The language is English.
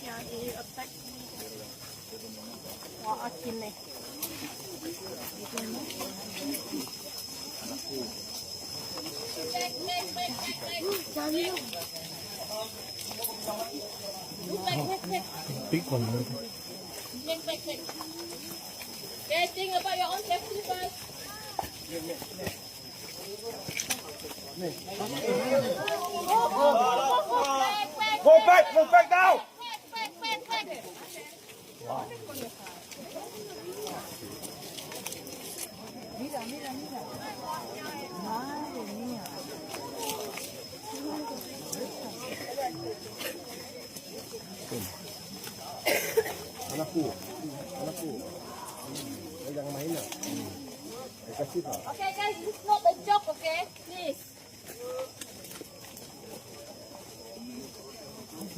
Yan, i-attack. Waakin eh. Big one. Okay, think about your own safety first. Move back now. Anakku. Jangan main lah. Kasih tak? Okay guys, this is not a joke, okay? Please.